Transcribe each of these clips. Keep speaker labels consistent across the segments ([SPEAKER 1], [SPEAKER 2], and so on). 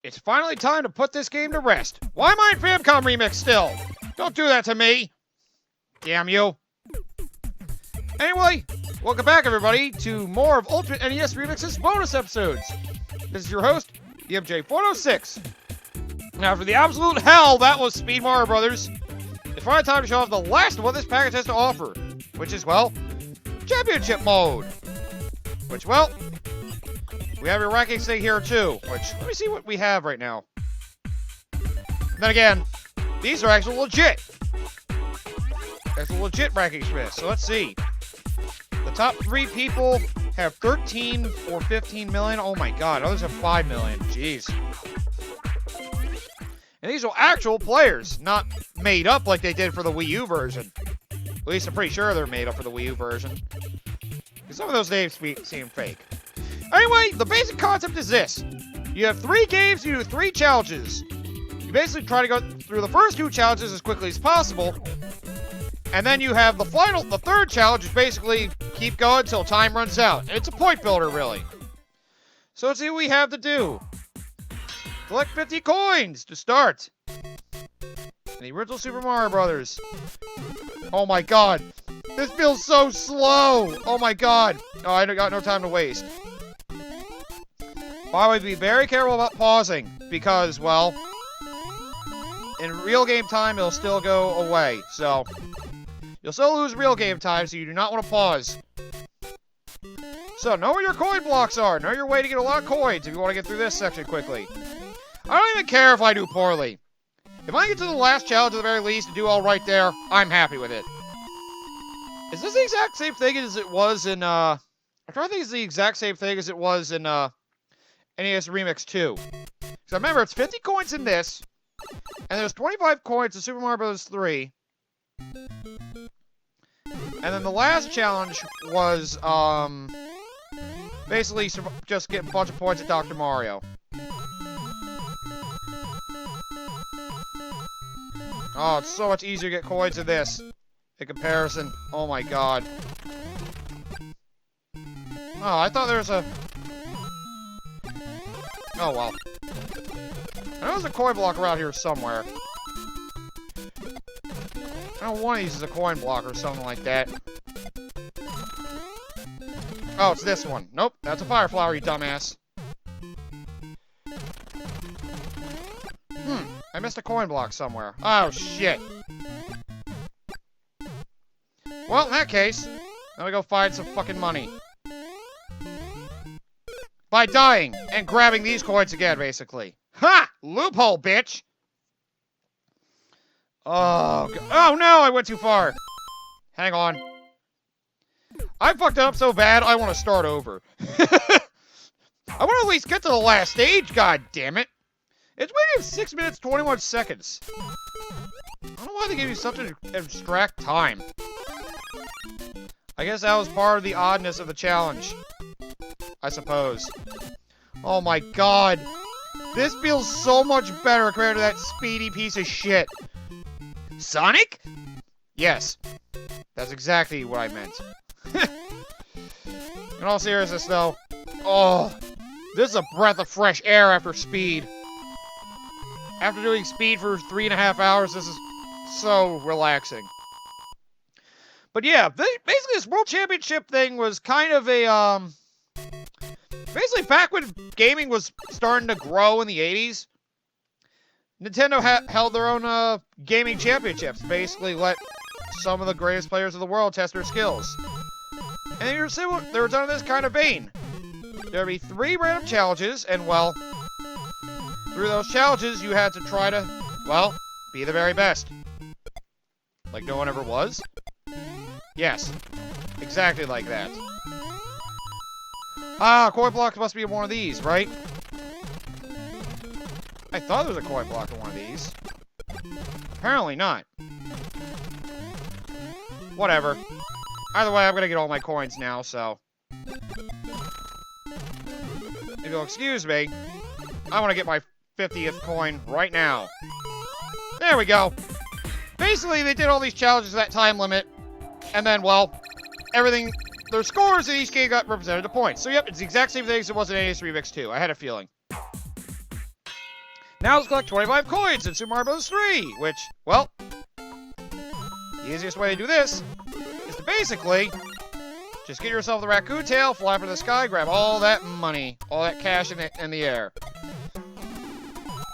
[SPEAKER 1] It's finally time to put this game to rest. Why am I in Famicom Remix still? Don't do that to me. Damn you. Anyway, welcome back everybody to more of Ultimate NES Remix's bonus episodes. This is your host, the MJ406. Now for the absolute hell that was Speed Mario Brothers, it's finally time to show off the last of what this package has to offer, which is, well, Championship Mode. Which, well, we have your ranking thing here too, which, let me see what we have right now. Then again, these are actually legit. There's a legit ranking Smith, so let's see. The top 3 people have 13 or 15 million. Oh my god, others have 5 million. Jeez. And these are actual players, not made up like they did for the Wii U version. At least I'm pretty sure they're made up for the Wii U version. Because some of those names seem fake. Anyway, the basic concept is this. You have 3 games, you do 3 challenges. You basically try to go through the first 2 challenges as quickly as possible. And then you have the third challenge is basically keep going until time runs out. It's a point builder, really. So let's see what we have to do. Collect 50 coins to start. In the original Super Mario Brothers. Oh my god. This feels so slow. Oh my god. Oh, I got no time to waste. By the way, be very careful about pausing. Because, well, in real game time, it'll still go away. So, you'll still lose real game time, so you do not want to pause. So, know where your coin blocks are. Know your way to get a lot of coins if you want to get through this section quickly. I don't even care if I do poorly. If I get to the last challenge at the very least and do all right there, I'm happy with it. Is this the exact same thing as it was in, I'm trying to think it's the exact same thing as it was in, NES Remix 2. Because I remember it's 50 coins in this, and there's 25 coins in Super Mario Bros. 3. And then the last challenge was, basically just get a bunch of points at Dr. Mario. Oh, it's so much easier to get coins in this. In comparison. Oh my god. Oh, I thought there was a... Oh well. I know there's a coin block around here somewhere. I know one of these is a coin block or something like that. Oh, it's this one. Nope, that's a fire flower, you dumbass. I missed a coin block somewhere. Oh, shit. Well, in that case, let me go find some fucking money. By dying and grabbing these coins again, basically. Ha! Loophole, bitch! Oh, oh no, I went too far. Hang on. I fucked it up so bad, I want to start over. I want to at least get to the last stage, god damn it. It's waiting 6 minutes, 21 seconds. I don't know why they gave you such an abstract time. I guess that was part of the oddness of the challenge. I suppose. Oh my god. This feels so much better compared to that speedy piece of shit. Sonic? Yes. That's exactly what I meant. In all seriousness, though. Oh. This is a breath of fresh air after Speed. After doing Speed for 3.5 hours, this is so relaxing. But yeah, basically this World Championship thing was kind of a, basically back when gaming was starting to grow in the 80s, Nintendo held their own, gaming championships. Basically let some of the greatest players of the world test their skills. And they were done in this kind of vein. There would be 3 random challenges, and well... through those challenges, you had to try to, well, be the very best. Like no one ever was? Yes. Exactly like that. Ah, coin blocks must be in one of these, right? I thought there was a coin block in one of these. Apparently not. Whatever. Either way, I'm gonna get all my coins now, so... if you'll excuse me, I want to get my 50th coin right now. There we go. Basically, they did all these challenges at that time limit, and then, well, everything, their scores in each game got represented to points. So, yep, it's the exact same thing as it was in NES Remix 2. I had a feeling. Now let's collect 25 coins in Super Mario Bros. 3, which, well, the easiest way to do this is to basically just get yourself the raccoon tail, fly up into the sky, grab all that money, all that cash in the air.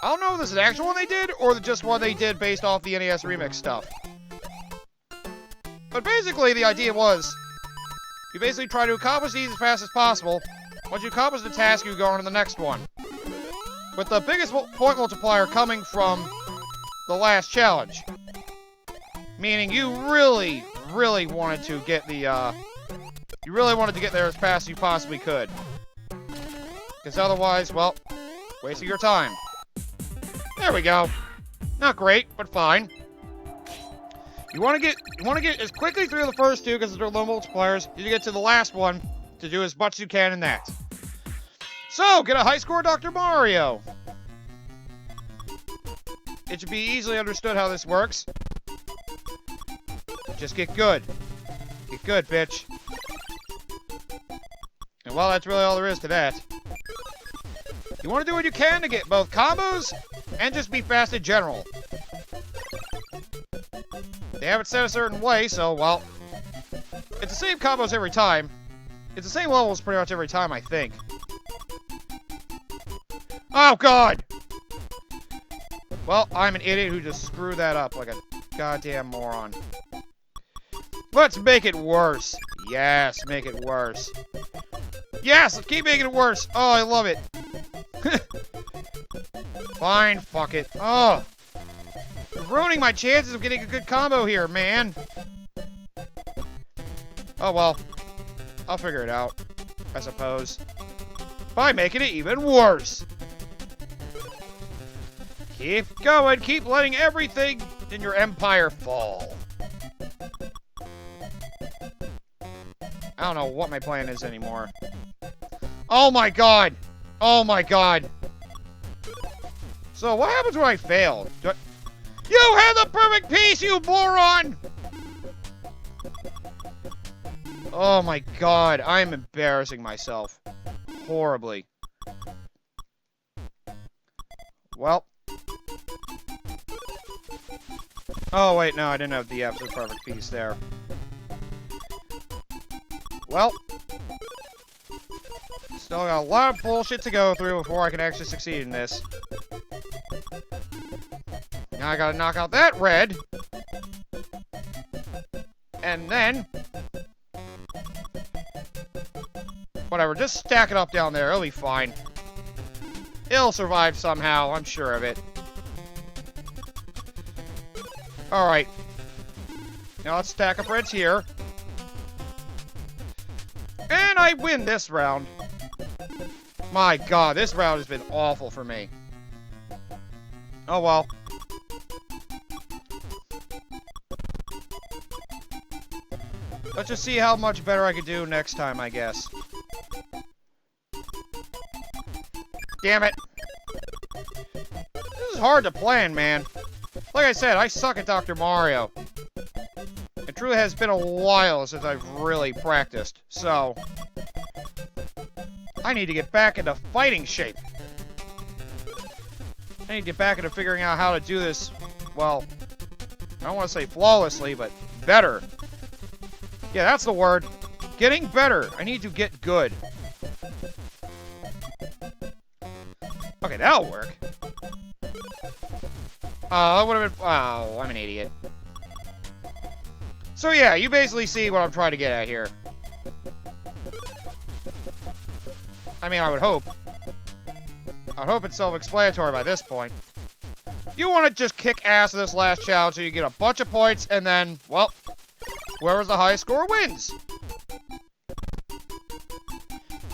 [SPEAKER 1] I don't know if this is the actual one they did, or just one they did based off the NES remix stuff. But basically, the idea was, you basically try to accomplish these as fast as possible. Once you accomplish the task, you go on to the next one. With the biggest point multiplier coming from the last challenge. Meaning you really, really wanted to get the, you really wanted to get there as fast as you possibly could. Because otherwise, well, wasting your time. There we go. Not great, but fine. You want to get as quickly through the first two because they're low multipliers. You get to the last one to do as much as you can in that. So, get a high score, Dr. Mario. It should be easily understood how this works. Just get good. Get good, bitch. And well, that's really all there is to that. You want to do what you can to get both combos and just be fast in general. They have it set a certain way, so, well, it's the same combos every time. It's the same levels pretty much every time, I think. Oh, God! Well, I'm an idiot who just screwed that up like a goddamn moron. Let's make it worse. Yes, make it worse. Yes, let's keep making it worse. Oh, I love it. Fine, fuck it. Oh. You're ruining my chances of getting a good combo here, man. Oh, well. I'll figure it out, I suppose. By making it even worse. Keep going. Keep letting everything in your empire fall. I don't know what my plan is anymore. Oh my god! Oh my god! So, what happens when I fail? You had the perfect piece, you moron! Oh my god, I'm embarrassing myself. Horribly. Well. Oh wait, no, I didn't have the absolute perfect piece there. Well. Still got a lot of bullshit to go through before I can actually succeed in this. Now I gotta knock out that red. And then... whatever, just stack it up down there. It'll be fine. It'll survive somehow, I'm sure of it. Alright. Now let's stack up reds here. And I win this round. My god, this round has been awful for me. Oh well. Let's just see how much better I can do next time, I guess. Damn it. This is hard to plan, man. Like I said, I suck at Dr. Mario. It truly has been a while since I've really practiced, so... I need to get back into fighting shape. I need to get back into figuring out how to do this, well, I don't want to say flawlessly, but better. Yeah, that's the word. Getting better. I need to get good. Okay, that'll work. Oh, that would have been... oh, I'm an idiot. So yeah, you basically see what I'm trying to get at here. I mean, I would hope. I hope it's self-explanatory by this point. You want to just kick ass in this last challenge so you get a bunch of points, and then, well, whoever's the highest score wins.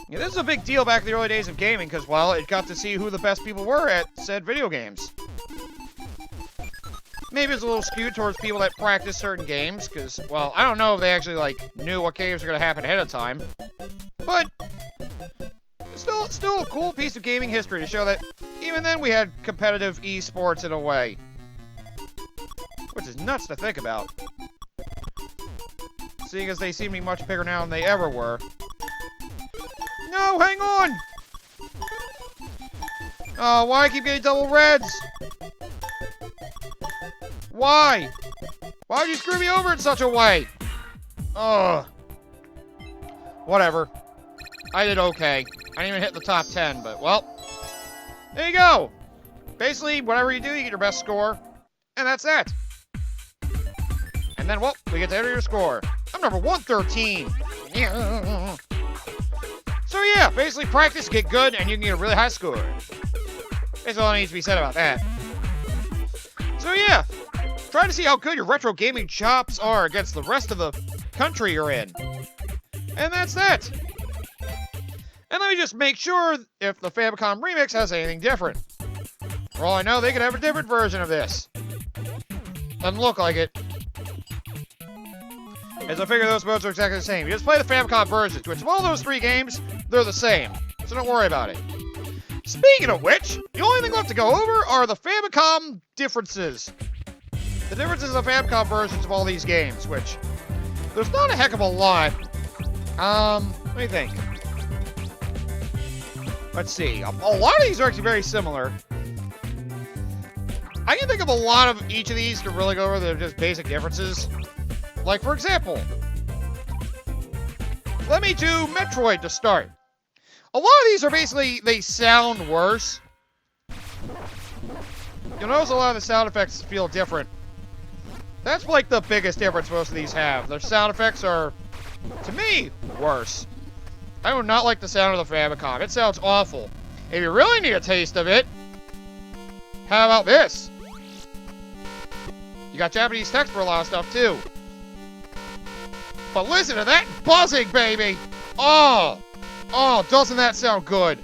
[SPEAKER 1] Yeah, this is a big deal back in the early days of gaming, because, well, it got to see who the best people were at said video games. Maybe it's a little skewed towards people that practice certain games, because, well, I don't know if they actually, like, knew what games were going to happen ahead of time. But... Still a cool piece of gaming history to show that even then we had competitive eSports in a way. Which is nuts to think about. Seeing as they seem to be much bigger now than they ever were. No, hang on! Oh, why I keep getting double reds? Why? Why would you screw me over in such a way? Ugh. Whatever. I did okay. I didn't even hit the top 10, but, well. There you go. Basically, whatever you do, you get your best score. And that's that. And then, well, we get to enter your score. I'm number 113. So, yeah, basically practice, get good, and you can get a really high score. That's all that needs to be said about that. So, yeah. Try to see how good your retro gaming chops are against the rest of the country you're in. And that's that. And let me just make sure if the Famicom Remix has anything different. For all I know, they could have a different version of this. Doesn't look like it. As I figure those modes are exactly the same. You just play the Famicom versions, which of all those 3 games, they're the same. So don't worry about it. Speaking of which, the only thing left to go over are the Famicom differences. The differences of Famicom versions of all these games, which there's not a heck of a lot. Let me think. Let's see. A lot of these are actually very similar. I can think of a lot of each of these to really go over the just basic differences. Like, for example, let me do Metroid to start. A lot of these are basically, they sound worse. You'll notice a lot of the sound effects feel different. That's like the biggest difference most of these have. Their sound effects are, to me, worse. I do not like the sound of the Famicom. It sounds awful. If you really need a taste of it, how about this? You got Japanese text for a lot of stuff, too. But listen to that buzzing, baby! Oh! Oh, doesn't that sound good?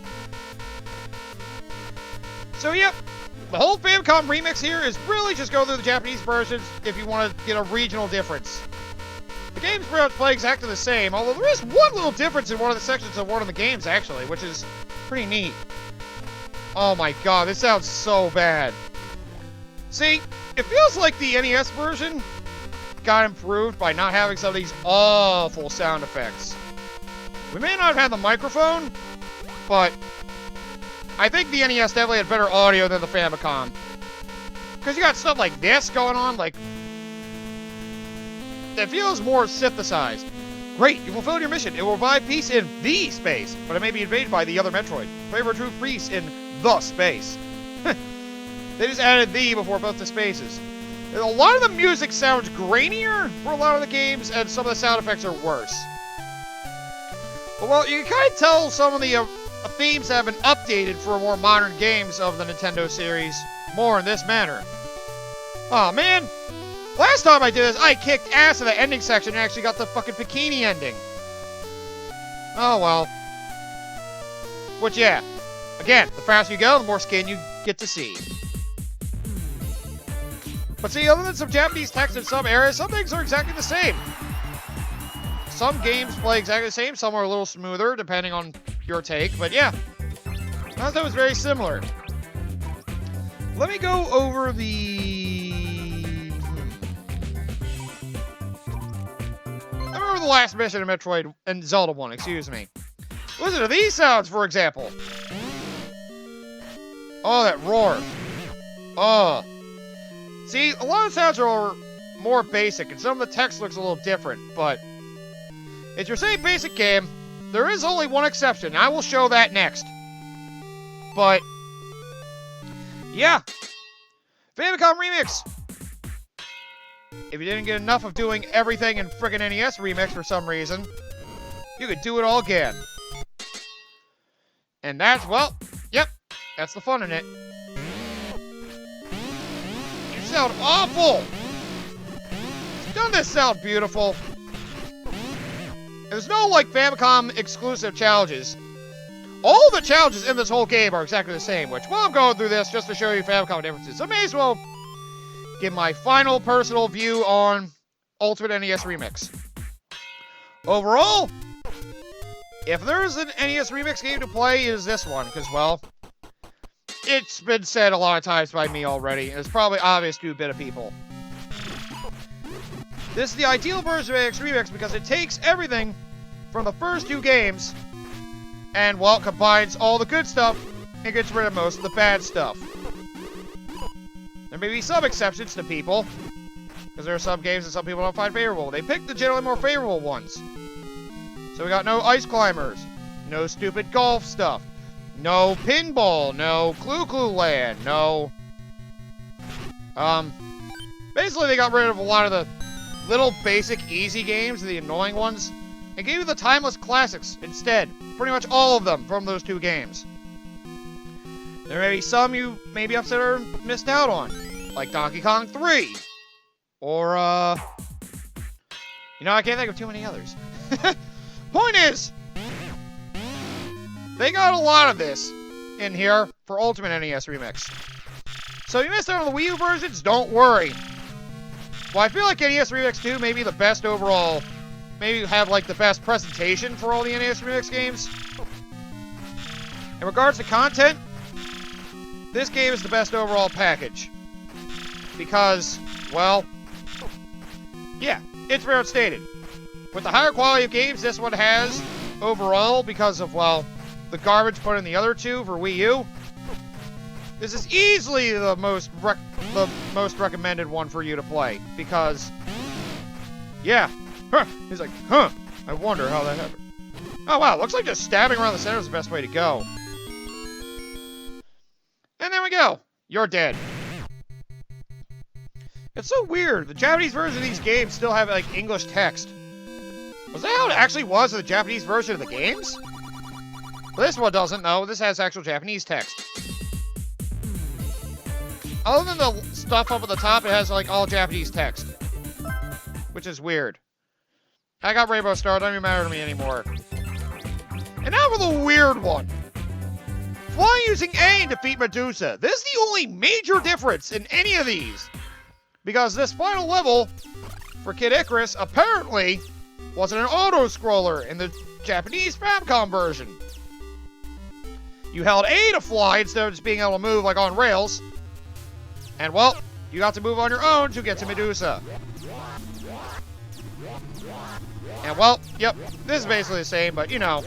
[SPEAKER 1] So, yep. The whole Famicom remix here is really just go through the Japanese versions if you want to get a regional difference. The games pretty much play exactly the same, although there is one little difference in one of the sections of one of the games, actually, which is pretty neat. Oh my god, this sounds so bad. See, it feels like the NES version got improved by not having some of these awful sound effects. We may not have had the microphone, but I think the NES definitely had better audio than the Famicom. Because you got stuff like this going on, like, it feels more synthesized. Great, you fulfilled your mission. It will revive peace in the space, but it may be invaded by the other Metroid. Pray for true peace in the space. They just added the before both the spaces. A lot of the music sounds grainier for a lot of the games, and some of the sound effects are worse. But, well, you can kind of tell some of the themes have been updated for more modern games of the Nintendo series more in this manner. Aw, man. Last time I did this, I kicked ass in the ending section and actually got the fucking bikini ending. Oh, well. Which, yeah. Again, the faster you go, the more skin you get to see. But see, other than some Japanese text in some areas, some things are exactly the same. Some games play exactly the same, some are a little smoother, depending on your take, but yeah. I thought that was very similar. Let me go over the... I remember the last mission in Metroid and Zelda 1, excuse me. Listen to these sounds, for example. Oh, that roar. Oh. See, a lot of the sounds are more basic, and some of the text looks a little different, but it's your same basic game. There is only one exception. I will show that next. But, yeah. Famicom Remix. If you didn't get enough of doing everything in frickin' NES Remix for some reason, you could do it all again. And that's, well, yep, that's the fun in it. You sound awful! Doesn't this sound beautiful? There's no, like, Famicom exclusive challenges. All the challenges in this whole game are exactly the same, which, well, I'm going through this just to show you Famicom differences. So I may as well give my final personal view on Ultimate NES Remix. Overall, if there's an NES Remix game to play, it is this one, because, well, it's been said a lot of times by me already, and it's probably obvious to a bit of people. This is the ideal version of NES Remix because it takes everything from the first 2 games and, well, combines all the good stuff and gets rid of most of the bad stuff. There may be some exceptions to people, because there are some games that some people don't find favorable. They pick the generally more favorable ones. So we got no ice climbers, no stupid golf stuff, no pinball, no Clue Clue Land, no... Basically they got rid of a lot of the little basic easy games, the annoying ones, and gave you the timeless classics instead. Pretty much all of them from those two games. There may be some you may be upset or missed out on, like Donkey Kong 3, or, you know, I can't think of too many others. Point is, they got a lot of this in here for Ultimate NES Remix. So if you missed out on the Wii U versions, don't worry. Well, I feel like NES Remix 2 may be the best overall, maybe have like the best presentation for all the NES Remix games. In regards to content, this game is the best overall package. Because, well, yeah, it's rare stated. With the higher quality of games this one has overall, because of, well, the garbage put in the other two for Wii U, this is easily the most recommended one for you to play. Because, yeah, he's like, I wonder how that happened. Oh wow, looks like just stabbing around the center is the best way to go. And there we go. You're dead. It's so weird. The Japanese version of these games still have, like, English text. Was that how it actually was in the Japanese version of the games? Well, this one doesn't, no. This has actual Japanese text. Other than the stuff up at the top, it has, like, all Japanese text. Which is weird. I got Rainbow Star, doesn't even matter to me anymore. And now for the weird one. Fly using A and defeat Medusa. This is the only major difference in any of these. Because this final level for Kid Icarus apparently wasn't an auto-scroller in the Japanese Famicom version. You held A to fly instead of just being able to move like on rails. And well, you got to move on your own to get to Medusa. And well, yep, this is basically the same, but you know.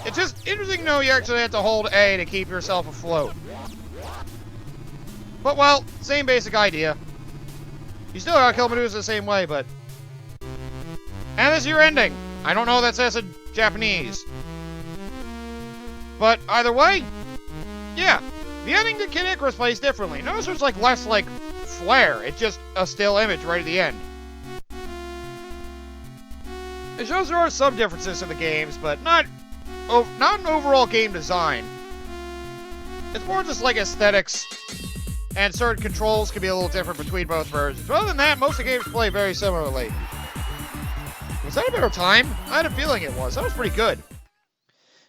[SPEAKER 1] It's just interesting to know you actually have to hold A to keep yourself afloat. But well, same basic idea. You still gotta kill Medusa the same way, but... And this is your ending. I don't know what that says in Japanese. But either way, yeah. The ending to Kid Icarus plays differently. Notice there's like less like flare. It's just a still image right at the end. It shows there are some differences in the games, but not an overall game design. It's more just like aesthetics, and certain controls can be a little different between both versions. But other than that, most of the games play very similarly. Was that a better time? I had a feeling it was. That was pretty good.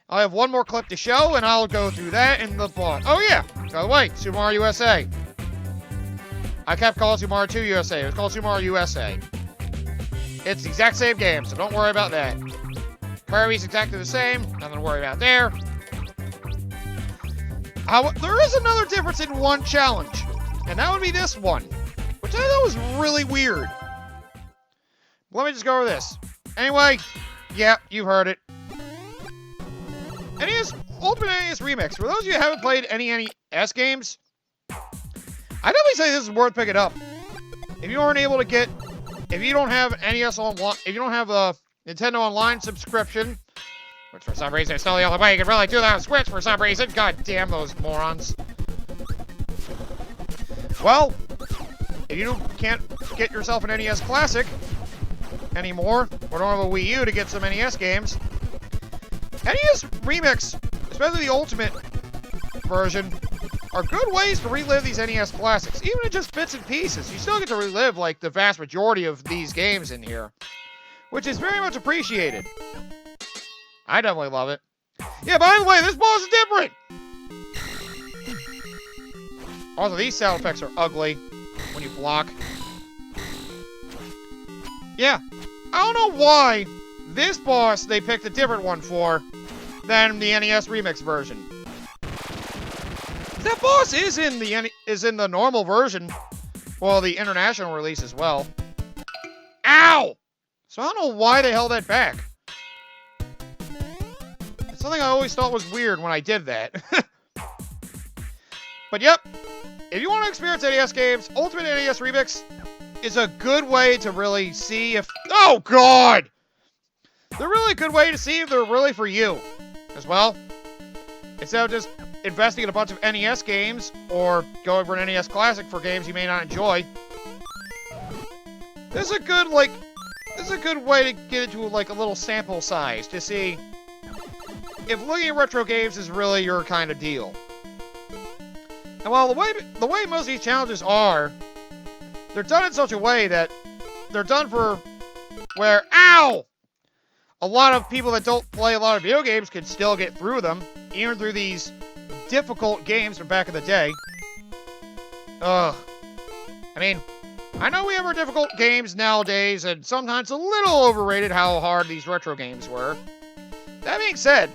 [SPEAKER 1] I have one more clip to show, and I'll go through that in the boss. Oh yeah, by the way, Super Mario USA. I kept calling Super Mario 2 USA. It was called Super Mario USA. It's the exact same game, so don't worry about that. Kirby's exactly the same. Nothing to worry about there. There is another difference in one challenge, and that would be this one, which I thought was really weird. Let me just go over this. Anyway, yeah, you heard it. NES Ultimate NES Remix. For those of you who haven't played any NES games, I definitely say this is worth picking up. If you aren't able to get, if you don't have NES Online, if you don't have a Nintendo Online subscription, which for some reason is still the only way you can really do that on Switch for some reason. God damn those morons. Well, if you can't get yourself an NES Classic anymore, or don't have a Wii U to get some NES games, NES Remix, especially the Ultimate version, are good ways to relive these NES classics, even in just bits and pieces. You still get to relive, like, the vast majority of these games in here, which is very much appreciated. I definitely love it. Yeah, by the way, this boss is different! Also, these sound effects are ugly when you block. Yeah, I don't know why this boss they picked a different one for than the NES Remix version. That boss is in the normal version, well, the international release as well. Ow! So I don't know why they held that back. Something I always thought was weird when I did that. But yep, if you want to experience NES games, Ultimate NES Remix is a good way to really see if... Oh, God! They're really a good way to see if they're really for you. As well, instead of just investing in a bunch of NES games, or going for an NES Classic for games you may not enjoy, this is a good, this is a good way to get into, like, a little sample size to see if looking at retro games is really your kind of deal. And while the way most of these challenges are, they're done in such a way that they're done for where, ow! A lot of people that don't play a lot of video games can still get through them, even through these difficult games from back in the day. Ugh. I mean, I know we have our difficult games nowadays, and sometimes a little overrated how hard these retro games were. That being said,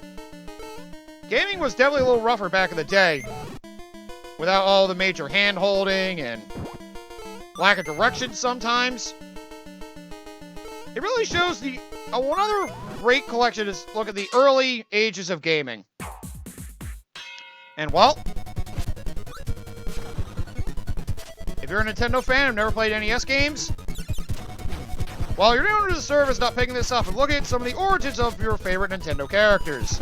[SPEAKER 1] gaming was definitely a little rougher back in the day, without all the major hand-holding and lack of direction sometimes. It really shows the... one other great collection is look at the early ages of gaming. And, well, if you're a Nintendo fan and never played NES games, well, you're doing a disservice not picking this up and looking at some of the origins of your favorite Nintendo characters,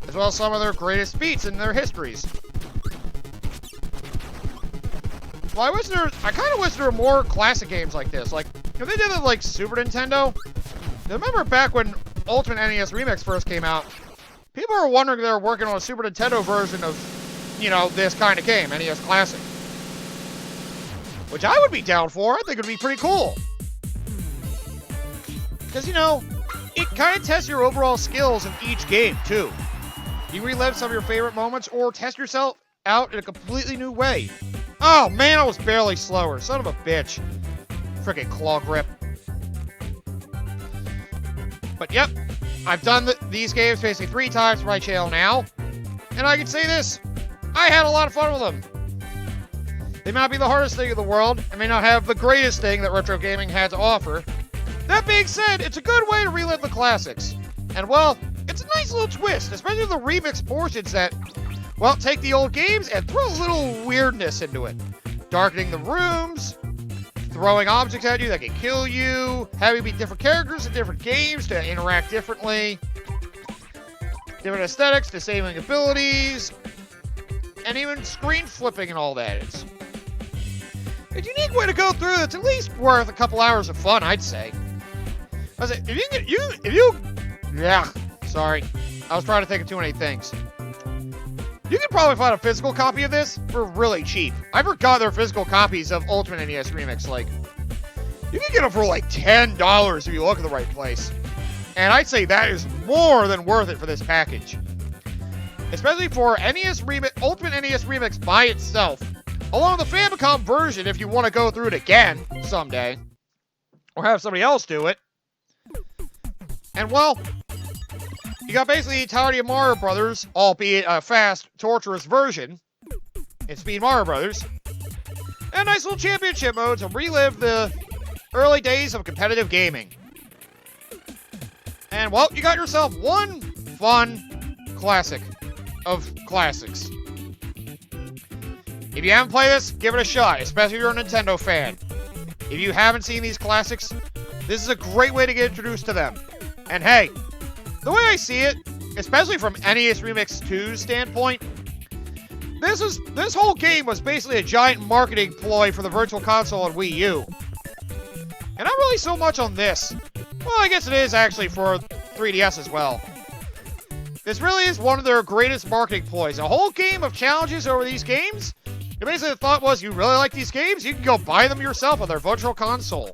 [SPEAKER 1] as well as some of their greatest feats and their histories. Well, I kind of wish there were more classic games like this. Like, if they did it like Super Nintendo, I remember back when Ultimate NES Remix first came out, people were wondering if they were working on a Super Nintendo version of, you know, this kind of game, NES Classic. Which I would be down for. I think it would be pretty cool. Because, you know, it kind of tests your overall skills in each game, too. You relive some of your favorite moments or test yourself out in a completely new way. Oh, man, I was barely slower. Son of a bitch. Frickin' claw grip. But, yep. I've done these games basically 3 times for my channel now. And I can say this. I had a lot of fun with them. They may not be the hardest thing in the world. It may not have the greatest thing that retro gaming had to offer. That being said, it's a good way to relive the classics. And, well, it's a nice little twist, especially the remix portions that, well, take the old games and throw a little weirdness into it. Darkening the rooms, throwing objects at you that can kill you, having be different characters in different games to interact differently, different aesthetics, disabling abilities, and even screen flipping and all that. It's a unique way to go through that's at least worth a couple hours of fun, I'd say. Sorry. I was trying to think of too many things. You can probably find a physical copy of this for really cheap. I forgot there are physical copies of Ultimate NES Remix. Like, you can get them for like $10 if you look in the right place. And I'd say that is more than worth it for this package. Especially for Ultimate NES Remix by itself. Along with the Famicom version if you want to go through it again someday. Or have somebody else do it. And, well, you got basically the entirety of Mario Brothers, albeit a fast, torturous version. It's Speed Mario Brothers. And a nice little championship mode to relive the early days of competitive gaming. And, well, you got yourself one fun classic of classics. If you haven't played this, give it a shot, especially if you're a Nintendo fan. If you haven't seen these classics, this is a great way to get introduced to them. And hey, the way I see it, especially from NES Remix 2's standpoint, this whole game was basically a giant marketing ploy for the Virtual Console and Wii U. And not really so much on this. Well, I guess it is actually for 3DS as well. This really is one of their greatest marketing ploys. A whole game of challenges over these games. And basically the thought was, you really like these games? You can go buy them yourself on their Virtual Console.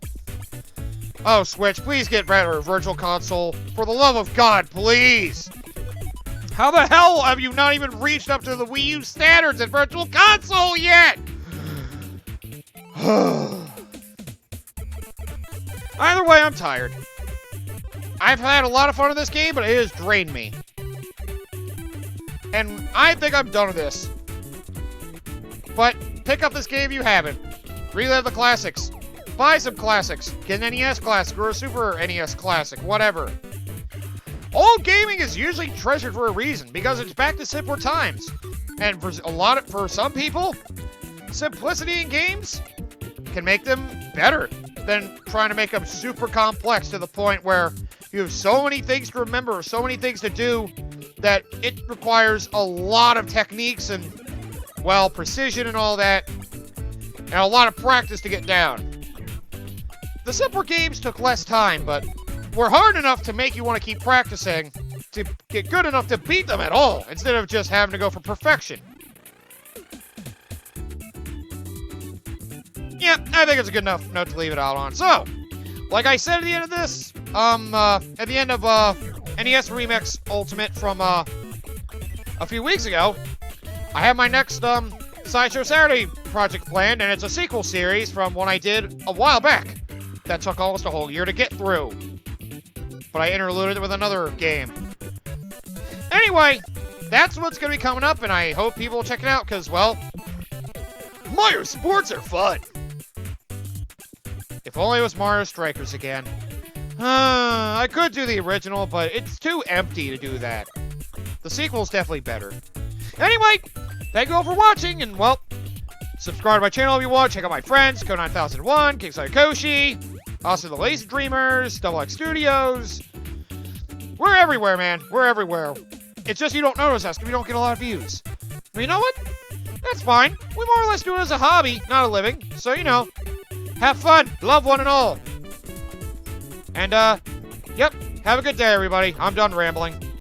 [SPEAKER 1] Oh, Switch, please get better, Virtual Console. For the love of God, please! How the hell have you not even reached up to the Wii U standards in Virtual Console yet? Either way, I'm tired. I've had a lot of fun in this game, but it has drained me. And I think I'm done with this. But pick up this game if you haven't. Relive the classics. Buy some classics. Get an NES classic or a Super NES classic, whatever. Old gaming is usually treasured for a reason, because it's back to simpler times. And for some people, simplicity in games can make them better than trying to make them super complex to the point where you have so many things to remember, so many things to do, that it requires a lot of techniques and, well, precision and all that, and a lot of practice to get down. The simpler games took less time, but were hard enough to make you want to keep practicing to get good enough to beat them at all, instead of just having to go for perfection. Yeah, I think it's a good enough note to leave it out on. So, like I said at the end of this, at the end of NES Remix Ultimate from a few weeks ago, I have my next Sideshow Saturday project planned, and it's a sequel series from one I did a while back that took almost a whole year to get through. But I interluded it with another game. Anyway, that's what's going to be coming up, and I hope people will check it out, because, well, Mario sports are fun. If only it was Mario Strikers again. I could do the original, but it's too empty to do that. The sequel's definitely better. Anyway, thank you all for watching, and, well, subscribe to my channel if you want. Check out my friends, Code9001, Kickstarter Koshi, also the Lazy Dreamers, Double X Studios. We're everywhere, man. We're everywhere. It's just you don't notice us because we don't get a lot of views. But you know what? That's fine. We more or less do it as a hobby, not a living. So, you know, have fun. Love one and all. And, yep. Have a good day, everybody. I'm done rambling.